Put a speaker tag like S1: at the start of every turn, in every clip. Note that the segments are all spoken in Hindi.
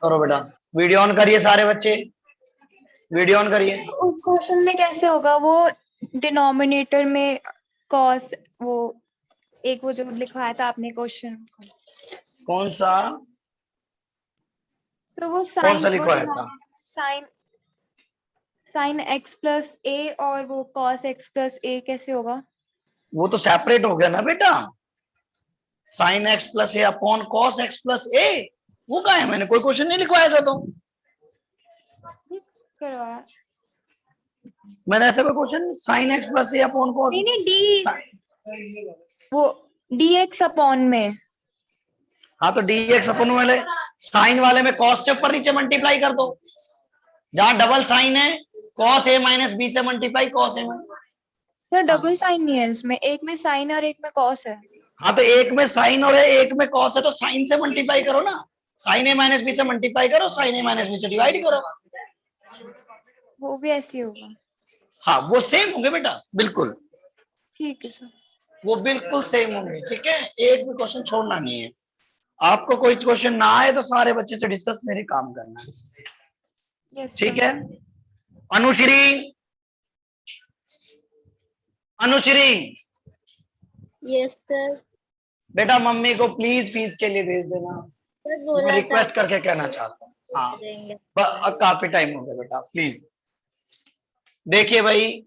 S1: करो बेटा, वीडियो ऑन करिए सारे बच्चे, वीडियो ऑन करिए।
S2: उस क्वेश्चन में कैसे होगा वो डिनोमिनेटर में कॉस, वो एक वो जो लिखवाया था आपने क्वेश्चन,
S1: कौन सा?
S2: तो वो
S1: कौन सा
S2: साइन, वो
S1: लिखवाया था?
S2: साइन साइन एक्स प्लस ए और वो कॉस एक्स प्लस ए कैसे होगा?
S1: वो तो सेपरेट हो गया ना बेटा, साइन एक्स प्लस ए अपॉन कॉस एक्स प्लस ए। वो कहा है, मैंने कोई क्वेश्चन नहीं लिखवाया था। तो
S2: करवाया
S1: मैंने ऐसा कोई क्वेश्चन, साइन एक्स प्लस ए अपॉन कॉस।
S2: नहीं नहीं, डी वो डी एक्स अपॉन में।
S1: हाँ तो डी एक्स अपॉन वाले, साइन वाले में कॉस से ऊपर नीचे मल्टीप्लाई कर दो, जहां डबल साइन है कॉस ए माइनस बी से multiply cos A.
S2: Sir double sign नहीं है इसमें, एक में साइन और एक में कॉस है।
S1: हाँ तो एक में साइन और है एक में कॉस है, तो साइन से मल्टीप्लाई करो ना, साइन ए माइनस बी से मल्टीप्लाई करो, साइन ए माइनस बी से डिवाइड करो।
S2: वो भी ऐसे ही होगा।
S1: हाँ वो सेम होंगे बेटा, बिल्कुल
S2: ठीक है सर।
S1: वो बिल्कुल सेम होंगे। ठीक है, एक भी क्वेश्चन छोड़ना नहीं है। आपको कोई क्वेश्चन ना आए तो सारे बच्चे से डिस्कस मेरे काम करना है।
S2: यस
S1: ठीक
S2: सर।
S1: है, अनुश्री, अनुश्री
S3: यस सर।
S1: बेटा मम्मी को प्लीज फीस के लिए भेज देना,
S3: सर
S1: मैं
S3: बोला था
S1: रिक्वेस्ट करके कहना चाहता हूँ। हाँ
S3: देंगे।
S1: काफी टाइम हो गया बेटा, प्लीज। देखिए भाई,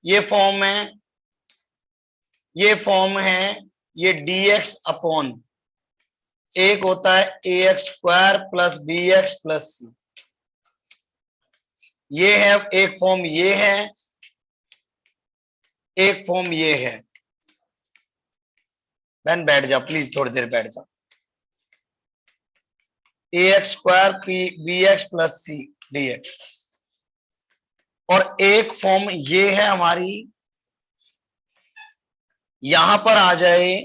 S1: ये फॉर्म है, ये फॉर्म है, ये dx अपॉन एक होता है ax square plus bx plus c। ये है एक फॉर्म, ये है एक फॉर्म, ये है। बहन बैठ जा प्लीज, थोड़ी देर बैठ जा। ax square bx plus c dx, और एक फॉर्म ये है हमारी, यहां पर आ जाए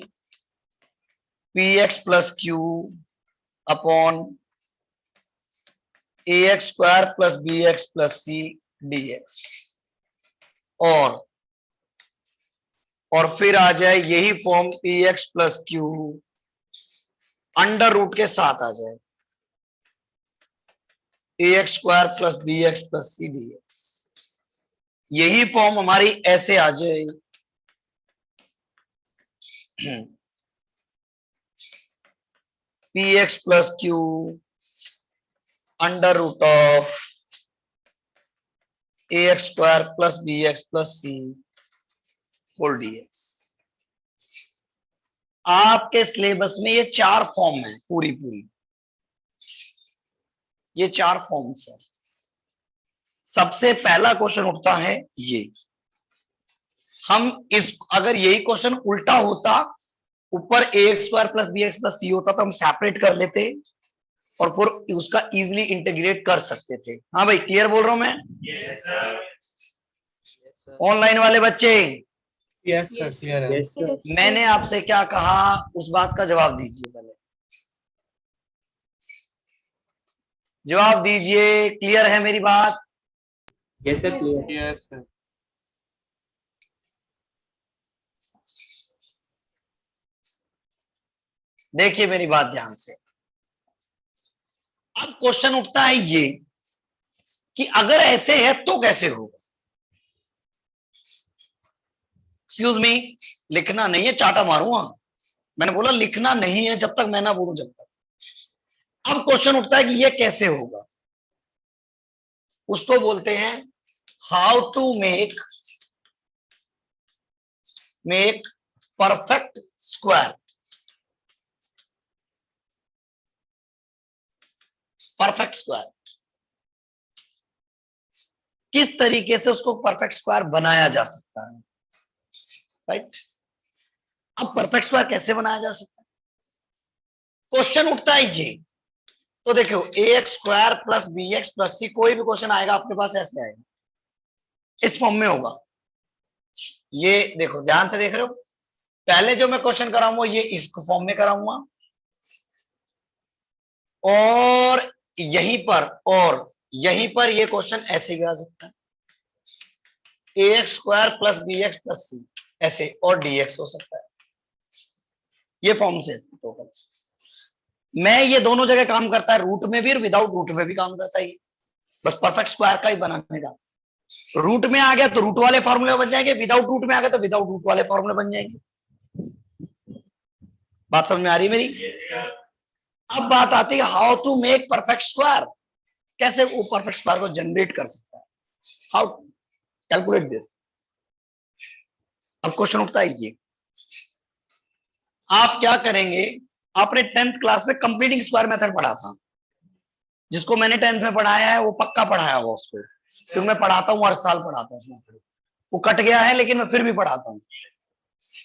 S1: px plus q upon ax square plus bx plus c dx, और फिर आ जाए यही form px plus q under root के साथ आ जाए ax square plus bx plus c dx। यही फॉर्म हमारी ऐसे आ जाए px plus q under root of ax square plus bx plus c whole dx। आपके सिलेबस में ये चार फॉर्म है, पूरी पूरी ये चार फॉर्म्स है। सबसे पहला क्वेश्चन उठता है ये, हम इस, अगर यही क्वेश्चन उल्टा होता, ऊपर ax square plus bx plus c होता, तो हम सेपरेट कर लेते और फिर उसका इजीली इंटीग्रेट कर सकते थे। हाँ भाई, क्लियर बोल रहा हूं मैं? ऑनलाइन वाले बच्चे,
S4: यस सर, क्लियर है।
S1: मैंने आपसे क्या कहा उस बात का जवाब दीजिए, पहले जवाब दीजिए। क्लियर है मेरी बात?
S4: Yes sir, clear. Yes sir.
S1: देखिए मेरी बात ध्यान से, अब क्वेश्चन उठता है ये कि अगर ऐसे है तो कैसे होगा। एक्सक्यूज मी, लिखना नहीं है, चाटा मारूंगा। मैंने बोला लिखना नहीं है जब तक मैं ना बोलूं, जब तक। अब क्वेश्चन उठता है कि ये कैसे होगा, उसको बोलते हैं how to make perfect square. Perfect square किस तरीके से उसको परफेक्ट स्क्वायर बनाया जा सकता है, राइट? अब परफेक्ट स्क्वायर कैसे बनाया जा सकता है, क्वेश्चन उठता है ये। तो देखो ax square plus bx plus c, कोई भी क्वेश्चन आएगा आपके पास ऐसे आएगा, इस फॉर्म में होगा। ये देखो ध्यान से देख रहे हो, पहले जो मैं क्वेश्चन कराऊंगा ये इस फॉर्म में कराऊंगा, और यहीं पर ये क्वेश्चन ऐसे भी आ सकता है, ax square plus bx plus c ऐसे, और dx हो सकता है। ये फॉर्म से टोटल। मैं ये दोनों जगह काम करता है, रूट में भी और विदाउट रूट में भी काम करता है ये। बस परफेक्ट स्क्वायर का ही बनाने का। रूट में आ गया तो रूट वाले फॉर्मूले बन जाएंगे, विदाउट रूट में आ गया तो विदाउट रूट वाले फॉर्मूले बन जाएंगे। बात समझ में आ रही मेरी? अब बात आती है how to make perfect square. कैसे वो परफेक्ट स्क्वायर को जनरेट कर सकता है, हाउ कैलकुलेट दिस। अब क्वेश्चन उठता है ये, आप क्या करेंगे? आपने 10th क्लास में कंप्लीटिंग स्क्वायर मेथड पढ़ा था, जिसको मैंने 10th में पढ़ाया है वो पक्का पढ़ाया हुआ उसको, क्योंकि मैं पढ़ाता हूँ, हर साल पढ़ाता हूँ। वो कट गया है लेकिन मैं फिर भी पढ़ाता हूँ।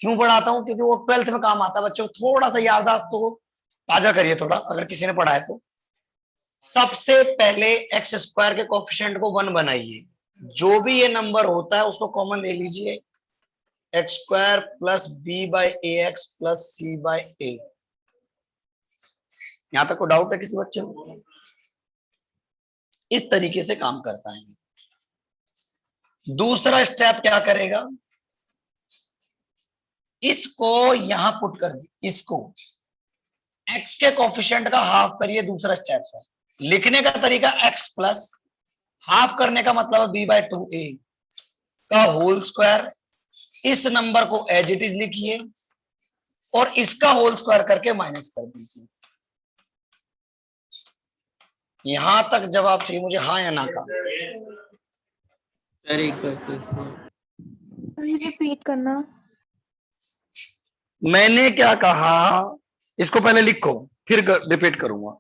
S1: क्यों पढ़ाता हूँ? क्योंकि वो 12th में काम आता है बच्चों को। थोड़ा सा याददाश्त तो ताजा करिए थोड़ा, अगर किसी ने पढ़ा है तो। सबसे पहले एक्स स्क्वायर के कोफिशिएंट को 1 बनाइए। जो भी ये नंबर होता है उसको कॉमन ले लीजिए, x square plus b by a x plus c by a. यहां तक को डाउट है किसी बच्चे को? इस तरीके से काम करता है। दूसरा स्टेप क्या करेगा? इसको यहां पुट कर दी, इसको x के कोफिशिएंट का हाफ करिए। दूसरा स्टेप है, लिखने का तरीका x प्लस हाफ करने का मतलब b बाई 2a का होल स्क्वायर। इस नंबर को एज इट इज लिखिए और इसका होल स्क्वायर करके माइनस कर दीजिए। यहां तक जवाब चाहिए मुझे, हाँ या ना का।
S4: सर एक बार फिर से।
S2: रिपीट करना।
S1: मैंने क्या कहा? इसको पहले लिखो फिर रिपीट करूंगा।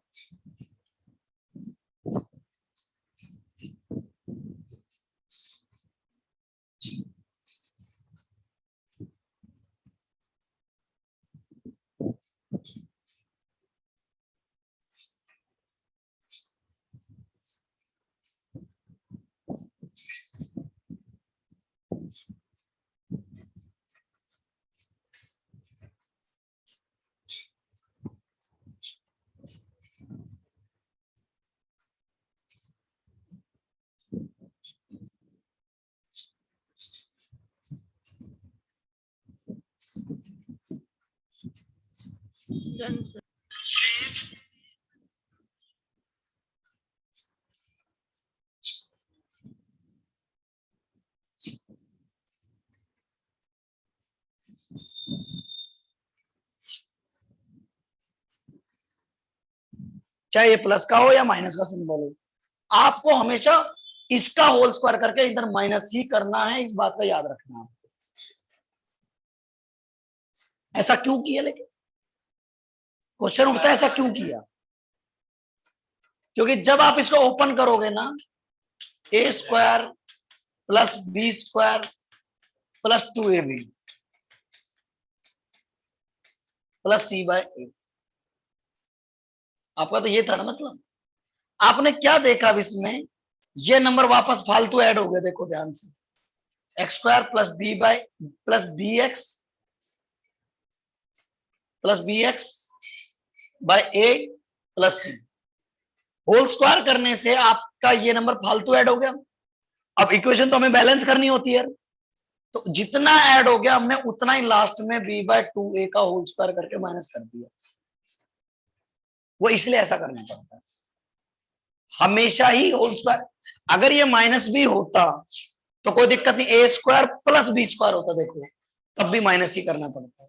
S3: Done, sir.
S1: चाहे ये प्लस का हो या माइनस का सिंबल हो, आपको हमेशा इसका होल स्क्वायर करके इधर माइनस ही करना है, इस बात का याद रखना है। ऐसा क्यों किया? लेकिन क्वेश्चन उठता है ऐसा क्यों किया? क्योंकि जब आप इसको ओपन करोगे ना, a square plus b square plus 2ab plus c by a, आपका तो ये था ना मतलब। आपने क्या देखा अब इसमें? ये नंबर वापस फालतू ऐड हो गए, देखो ध्यान से। X square plus b by plus b x plus b x by a plus c, whole square करने से आपका ये नंबर फालतू ऐड हो गया। अब इक्वेशन तो हमें बैलेंस करनी होती है, तो जितना ऐड हो गया हमने उतना ही लास्ट में b बाय 2a का होल स्क्वायर करके माइनस कर दिया। वो इसलिए ऐसा करना पड़ता है हमेशा ही होल स्क्वायर। अगर ये माइनस भी होता तो कोई दिक्कत नहीं, ए स्क्वायर प्लस बी स्क्वायर होता देखो, तब भी माइनस ही करना पड़ता है।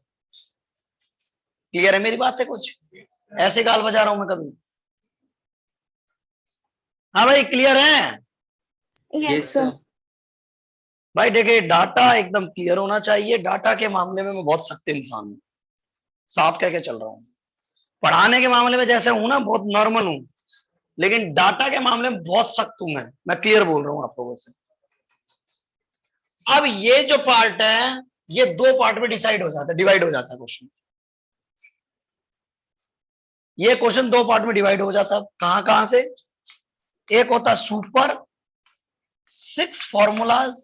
S1: क्लियर है मेरी बात है? कुछ ऐसे गाल बजा रहा हूं मैं कभी? हाँ भाई क्लियर है?
S2: Yes sir.
S1: भाई देखिए, डाटा एकदम क्लियर होना चाहिए। डाटा के मामले में मैं बहुत सख्त इंसान हूं, साफ कह के चल रहा हूं। पढ़ाने के मामले में जैसे हूं ना, बहुत नॉर्मल हूं, लेकिन डाटा के मामले में बहुत सख्त हूं मैं क्लियर बोल रहा हूं आप लोगों से। अब ये जो पार्ट है ये 2 पार्ट में डिवाइड हो जाता है क्वेश्चन। ये क्वेश्चन 2 पार्ट में डिवाइड हो जाता है। कहां कहां से? एक होता सुपर 6 फॉर्मूलाज,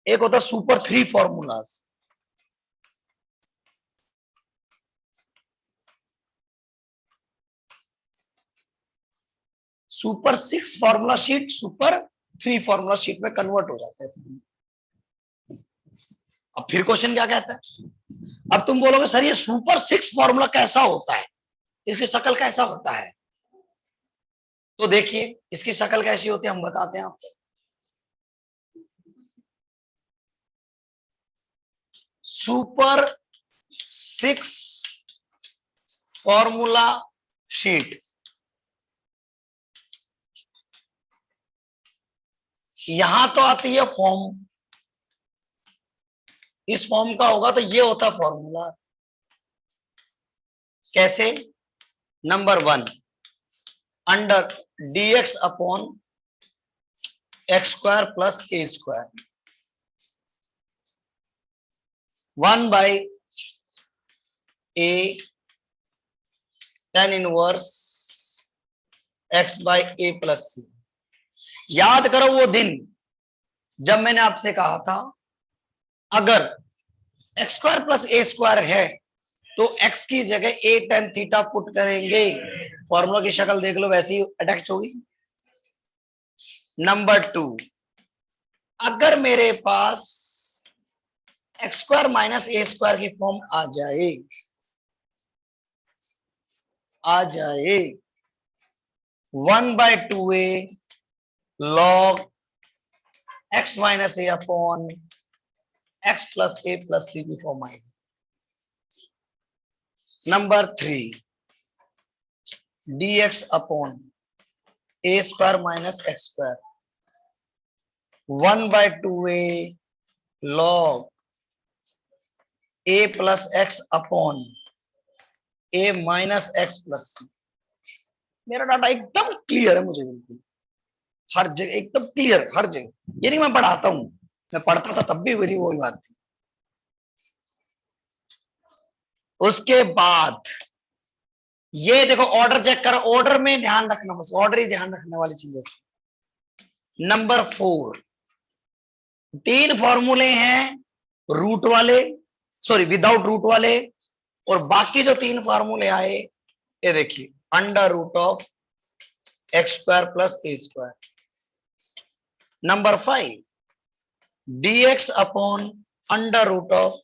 S1: एक होता super 3 formulas. Super 6 formula sheet super 3 formula sheet में कन्वर्ट हो जाते हैं। अब फिर क्वेश्चन क्या कहता है, अब तुम बोलोगे सर ये सुपर 6 फॉर्मूला कैसा होता है, इसकी शक्ल कैसा होता है, तो देखिए इसकी शक्ल कैसी होती है हम बताते हैं आपको। सुपर 6 फॉर्मूला शीट, यहां तो आती है फॉर्म, इस फॉर्म का होगा तो ये होता फॉर्मूला। कैसे, number 1 under dx upon x square plus a square 1 by a tan inverse x by a plus c. याद करो वो दिन जब मैंने आपसे कहा था अगर x square plus a square है तो x की जगह a tan थीटा पुट करेंगे, फॉर्मूला की शक्ल देख लो वैसी अटैच होगी। नंबर 2 अगर मेरे पास x square minus a square की फॉर्म आ जाए 1 by 2a log x minus a upon x plus a plus c की फॉर्म आएगी। Number 3 dx upon a square minus x square 1 by 2a log a plus x upon a minus x plus c. मेरा डाटा एकदम क्लियर है, मुझे बिल्कुल हर जगह एकदम क्लियर, हर जगह। ये नहीं मैं पढ़ाता हूं, मैं पढ़ता था तब भी मेरी वही बात थी। उसके बाद ये देखो ऑर्डर चेक करो, ऑर्डर में ध्यान रखना, बस ऑर्डर ही ध्यान रखने वाली चीज है। नंबर 4 3 फॉर्मूले हैं रूट वाले, सॉरी विदाउट रूट वाले, और बाकी जो 3 फॉर्मूले आए ये देखिए under root of x square plus a square. Number 5 dx upon under root of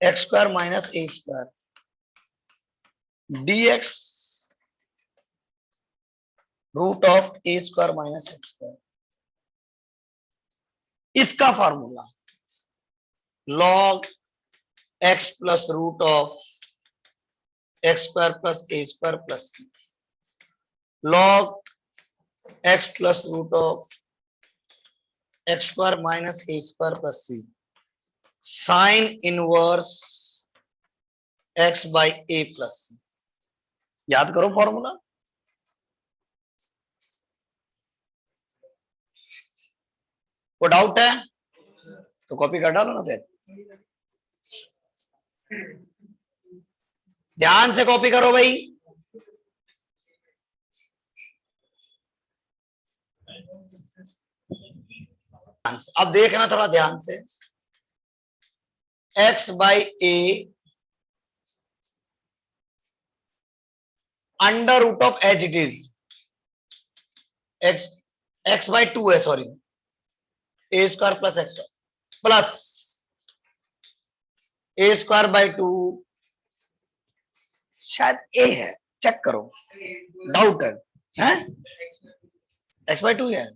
S1: x square minus a square dx root of a square minus x square. इसका formula log x plus root of x square plus a square plus c log x plus root of x square minus a square plus c sine inverse x by a plus c. याद करो फॉर्मूला। को डाउट है तो कॉपी कर डालो ना फिर, ध्यान से कॉपी करो भाई। अब देखना थोड़ा ध्यान से, x by a under root of as it is x by 2 है, sorry a square plus x plus a square by 2 शायद ए है, चेक करो, डाउट है एक्स बाई 2 है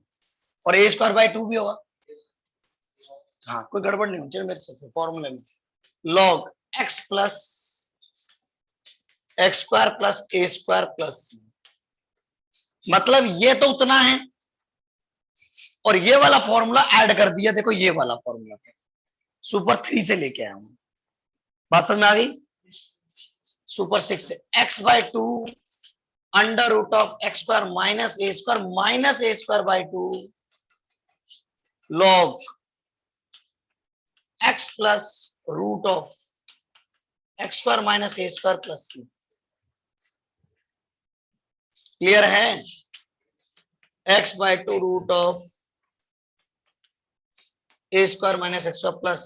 S1: और ए स्क्वायर बाई 2 भी होगा। हाँ कोई गड़बड़ नहीं हो, चलो मेरे से फॉर्मूले में log x plus x square plus a square plus c, मतलब ये तो उतना है और ये वाला फॉर्मूला ऐड कर दिया। देखो ये वाला फॉर्मूला सुपर 3 से लेके आया हूं, बात समझ में आ गई। सुपर 6 से x by 2 under root of x square minus a square by 2 log x plus root of x square minus a square plus c. Clear है? X by 2 root of a square minus x square plus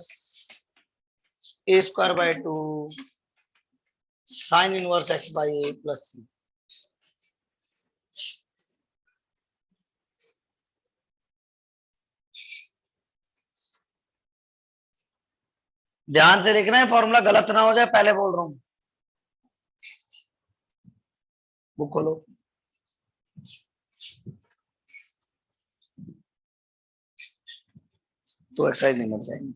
S1: a square by 2 sine inverse x by a plus c. ध्यान से देखना है, फॉर्मूला गलत ना हो जाए, पहले बोल रहा हूं। बुक खोलो। तो एक्सरसाइज नहीं मिल जाएगी।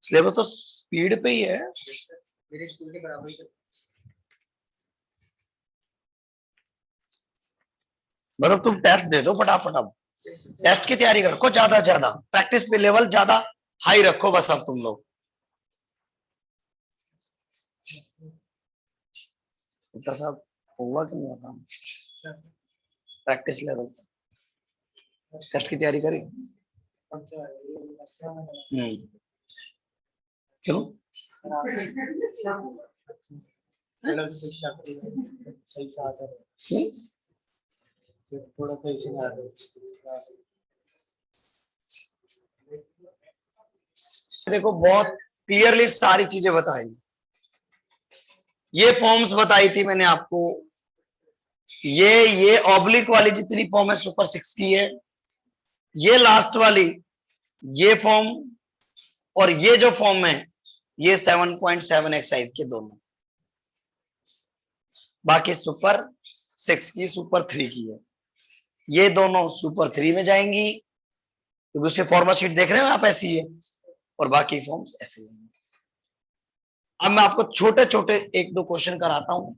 S1: सिलेबस तो स्पीड पे ही है।
S4: मेरे स्कूल के बराबर ही।
S1: मतलब तुम टेस्ट दे दो फटाफट। अब टेस्ट की तैयारी रखो, ज्यादा ज्यादा प्रैक्टिस पे लेवल ज्यादा हाई रखो बस। अब तुम लोग साहब होगा कि नहीं होगा? प्रैक्टिस लेवल टेस्ट की तैयारी करी? क्यों?
S4: सही से आता है, थोड़ा सा इसे आ रहा है।
S1: देखो बहुत क्लियरली सारी चीजें बताई। ये फॉर्म्स बताई थी मैंने आपको। ये ऑब्लिक वाली जितनी फॉर्म है सुपर 6 की है, ये लास्ट वाली ये फॉर्म, और ये जो फॉर्म है ये 7.7 एक्सरसाइज के दोनों। बाकी सुपर 6 की सुपर 3 की है। ये दोनों सुपर 3 में जाएंगी क्योंकि उसके फॉर्मा शीट देख रहे हो आप, ऐसी है, और बाकी फॉर्म्स ऐसे ही। अब मैं आपको छोटे छोटे एक दो क्वेश्चन कराता हूं,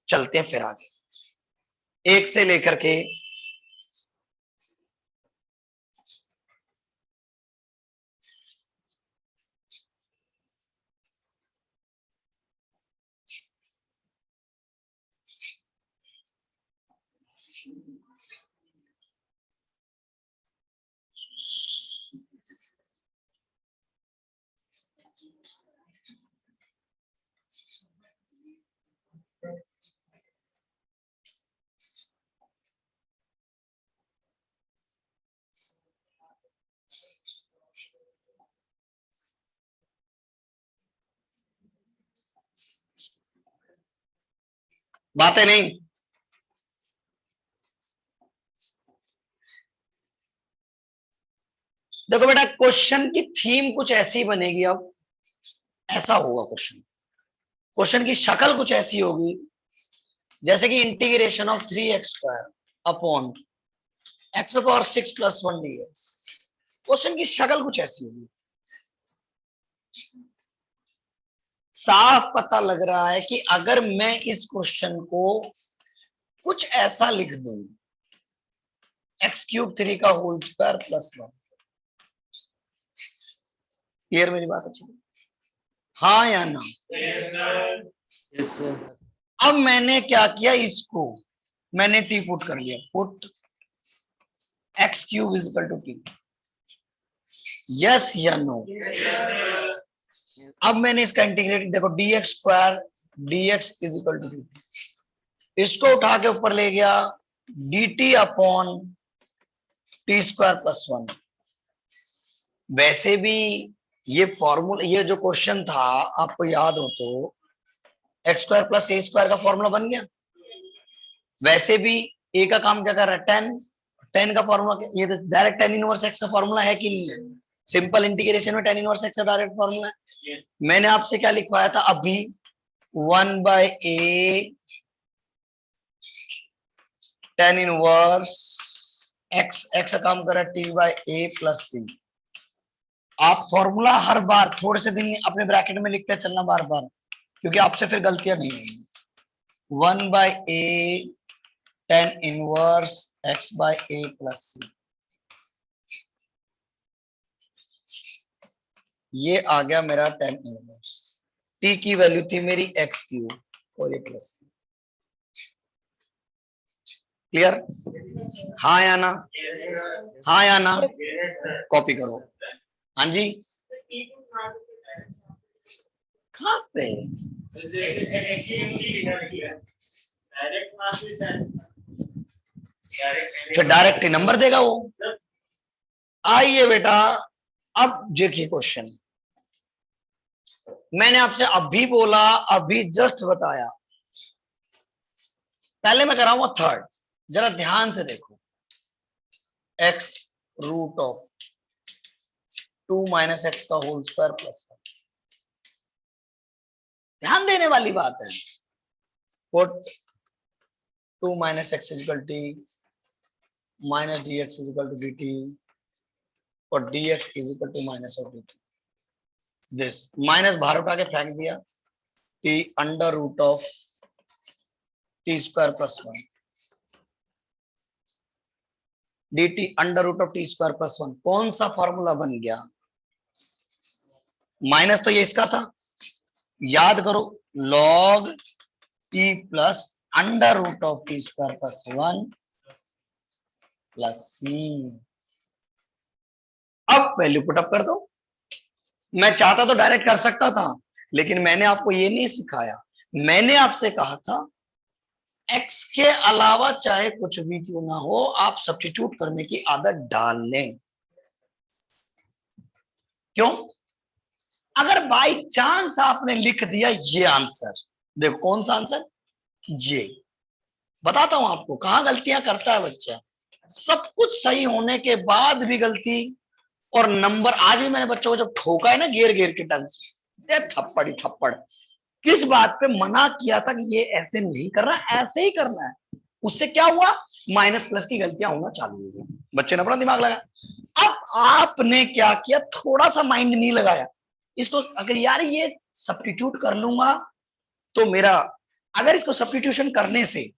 S1: चलते हैं फिर आगे। 1 से लेकर के बातें नहीं। देखो बेटा, क्वेश्चन की थीम कुछ ऐसी बनेगी। अब ऐसा होगा क्वेश्चन, क्वेश्चन की शक्ल कुछ ऐसी होगी जैसे कि integration of 3x² upon x⁻6 + 1 dx। Question की शक्ल कुछ ऐसी होगी। साफ पता लग रहा है कि अगर मैं इस क्वेश्चन को कुछ ऐसा लिख दूं, x³ 3 का होल स्क्वायर + 1। क्लियर मेरी बात? अच्छी, हाँ या ना?
S4: Yes sir.
S1: अब मैंने क्या किया, इसको मैंने टी पुट कर लिया, पुट x³ = t। यस या नो? अब मैंने इसका इंटीग्रेट, देखो dx² dx = t, इसको उठा के ऊपर ले गया dt अपॉन t² + 1। वैसे भी ये फॉर्मूला, ये जो क्वेश्चन था आपको याद हो तो x² + a² का फॉर्मूला बन गया। वैसे भी a का काम क्या कर रहा है, 10 का फॉर्मूला, ये डायरेक्ट tan इनवर्स x का फॉर्मूला है कि नहीं है? सिंपल इंटीग्रेशन में tan इनवर्स x का डायरेक्ट फॉर्मूला है। मैंने आपसे क्या लिखवाया था अभी, 1/a tan inverse x, x का काम कर रहा है t/a + c। आप फॉर्मूला हर बार थोड़े से दिन अपने ब्रैकेट में लिखते चलना बार बार, क्योंकि आपसे फिर गलतियां नहीं होंगी। 1/a tan inverse x/a + c। ये आ गया मेरा tan इनवर्स। t की वैल्यू थी मेरी x³ और ये प्लस c। क्लियर? हाँ या ना? हाँ या ना? कॉपी करो। हाँ जी, कहाँ पे? फिर डायरेक्ट ही नंबर देगा वो। आइए बेटा, अब देखिए क्वेश्चन, मैंने आपसे अभी बोला, अभी जस्ट बताया। पहले मैं कराऊंगा थर्ड, जरा ध्यान से देखो। x√2 2 माइनस एक्स का होल स्क्वायर प्लस 1। ध्यान देने वाली बात है। Put 2 minus x is equal t minus d x is equal to d t और d x is equal to minus of d t. This minus बाहर उठा के फेंक दिया, t under root of t square plus 1 d t under root of t square plus 1। कौन सा फॉर्मूला बन गया? माइनस तो ये इसका था, याद करो, log t plus under root of t square plus 1 plus c. अब वैल्यू पुटअप कर दो। मैं चाहता तो डायरेक्ट कर सकता था, लेकिन मैंने आपको ये नहीं सिखाया। मैंने आपसे कहा था x के अलावा चाहे कुछ भी क्यों ना हो, आप सब्स्टिट्यूट करने की आदत डाल लें। क्यों? अगर बाई चांस आपने लिख दिया ये आंसर, देखो कौन सा आंसर, ये बताता हूं आपको कहां गलतियां करता है बच्चा। सब कुछ सही होने के बाद भी गलती, और नंबर आज भी मैंने बच्चों को जब ठोका है ना घेर घेर के टंग से, थप्पड़ ही थप्पड़। किस बात पे मना किया था कि ये ऐसे नहीं करना, ऐसे ही करना है। उससे क्या हुआ, माइनस प्लस की गलतियां होना चालू हो गई, बच्चे ने अपना दिमाग लगाया। अब आपने क्या किया, थोड़ा सा माइंड नहीं लगाया इसको। अगर यार ये सब्स्टिट्यूट कर लूंगा तो मेरा, अगर इसको सब्स्टिट्यूशन करने से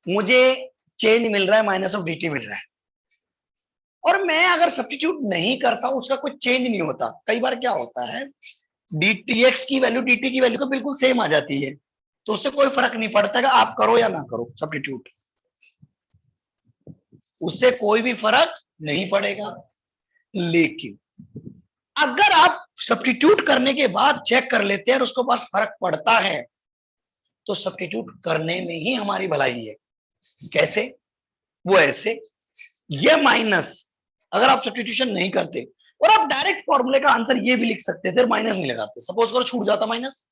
S1: मुझे चेंज मिल रहा है, माइनस ऑफ dt मिल रहा है, और मैं अगर सब्स्टिट्यूट नहीं करता हूं उसका कोई चेंज नहीं होता। कई बार क्या होता है, dtx की वैल्यू dt की वैल्यू को बिल्कुल सेम आ जाती है, तो उससे कोई फर्क नहीं पड़ता कि आप करो या ना करो सब्स्टिट्यूट, उससे कोई भी फर्क नहीं पड़ेगा। लेकिन अगर आप सब्स्टिट्यूट करने के बाद चेक कर लेते हैं और उसको पास फर्क पड़ता है, तो सब्स्टिट्यूट करने में ही हमारी भलाई है। कैसे? वो ऐसे, ये माइनस अगर आप सब्स्टिट्यूशन नहीं करते और आप डायरेक्ट फॉर्मूले का आंसर ये भी लिख सकते थे, माइनस नहीं लगाते, सपोज करो छूट जाता माइनस,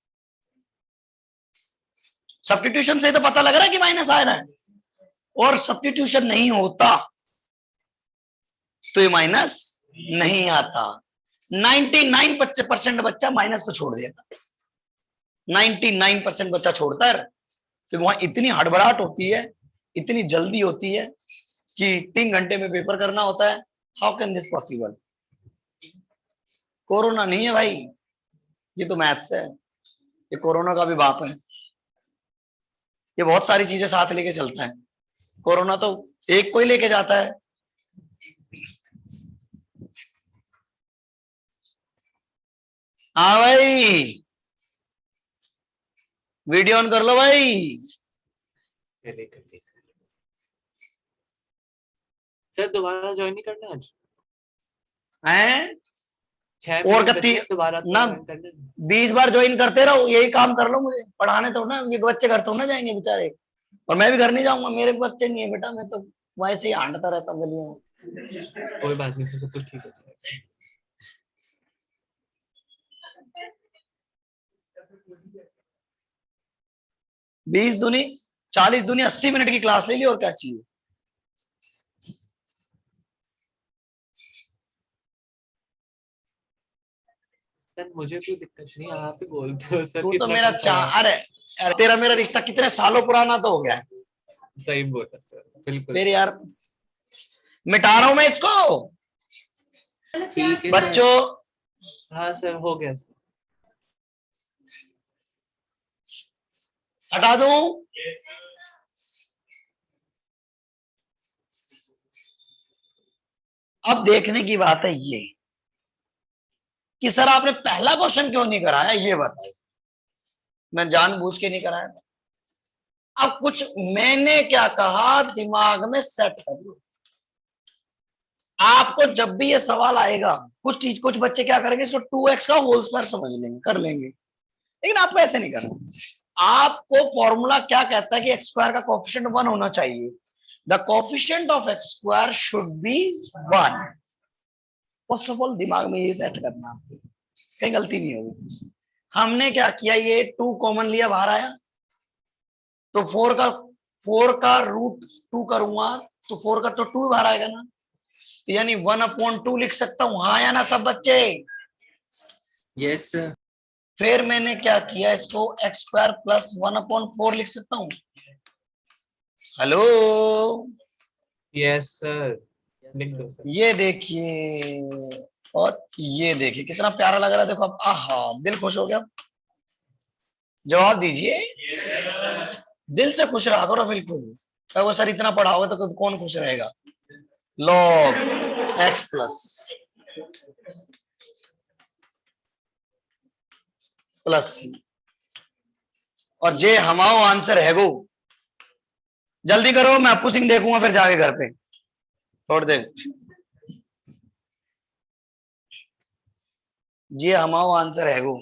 S1: सब्स्टिट्यूशन से तो पता लग रहा है कि माइनस आ रहा है, और सब्स्टिट्यूशन नहीं होता तो ये माइनस नहीं आता। 99% बच्चा माइनस को छोड़ देता, 99% बच्चा छोड़ता है, तो वहां इतनी हड़बड़ाहट होती है, इतनी जल्दी होती है कि 3 घंटे में पेपर करना होता है। How can this possible? Corona नहीं है भाई, ये तो मैथ्स है, ये कोरोना का भी बाप है, ये बहुत सारी चीजें साथ लेके चलता है। कोरोना तो एक को ही लेके जाता है। हाँ भाई, वीडियो ऑन कर लो भाई।
S4: सर दोबारा ज्वाइन नहीं करना आज?
S1: हैं?
S4: 6
S1: और
S4: मिनट
S1: कत्ती
S4: बचे, दोबारा
S1: ना,
S4: ज्वाइन करना है।
S1: 20 बार ज्वाइन करते रहो, यही काम कर लो। मुझे पढ़ाने तो ना, ये बच्चे घर तो ना जाएंगे बेचारे, और मैं भी घर नहीं जाऊंगा, मेरे बच्चे नहीं है बेटा, मैं तो वैसे ही हांडता रहता हूँ गलियों में।
S4: कोई बात नहीं सर, सब कुछ ठीक हो जाएगा।
S1: 20 दूनी 40 दूनी 80 मिनट की क्लास ले ली, और क्या चाहिए।
S4: सर मुझे कोई दिक्कत नहीं, आप ही बोलते हो सर।
S1: तू तो
S4: कितना
S1: मेरा
S4: करता है?
S1: अरे तेरा मेरा रिश्ता कितने सालों पुराना तो हो गया है।
S4: सही बोला सर, बिल्कुल।
S1: फिर यार मिटा रहा हूं मैं इसको।
S4: ठीक है
S1: बच्चों,
S4: हाँ सर, हो गया सर।
S1: हटा दूं? अब देखने की बात है ये कि सर आपने पहला क्वेश्चन क्यों नहीं कराया, ये बताओ। मैं जानबूझ के नहीं कराया था। अब कुछ मैंने क्या कहा, दिमाग में सेट कर लो। आपको जब भी ये सवाल आएगा, कुछ बच्चे क्या करेंगे, इसको 2x का होल स्क्वायर समझ लेंगे, कर लेंगे, लेकिन आपको ऐसे नहीं करना। आपको फॉर्मूला क्या कहता है कि एक्स स्क्वायर का कोएफिशिएंट 1 होना चाहिए। The coefficient of x square should be 1। First of all दिमाग में ये सेट करना, आपको कहीं गलती नहीं होगी। हमने क्या किया, ये 2 कॉमन लिया, बाहर आया तो 4 का रूट 2 करूंगा तो 4 का तो 2 बाहर आएगा ना, यानी 1/2 लिख सकता हूं, हाँ या ना सब बच्चे?
S5: Yes sir.
S1: फिर मैंने क्या किया, इसको x² प्लस 1/4 लिख सकता हूं। हेलो,
S5: यस सर, लिख दो सर।
S1: ये देखिए और ये देखिए कितना प्यारा लग रहा है। देखो अब, आहा, दिल खुश हो गया। जवाब दीजिए, दिल से खुश रहा करो बिल्कुल। अगर वो सर इतना पढ़ाओगे तो कौन खुश रहेगा। log x प्लस और जे हमाओ आंसर है गो। जल्दी करो, मैं अप्पू सिंह देखूंगा फिर जाके घर पे छोड़ दे। जी हमाओ आंसर है गो।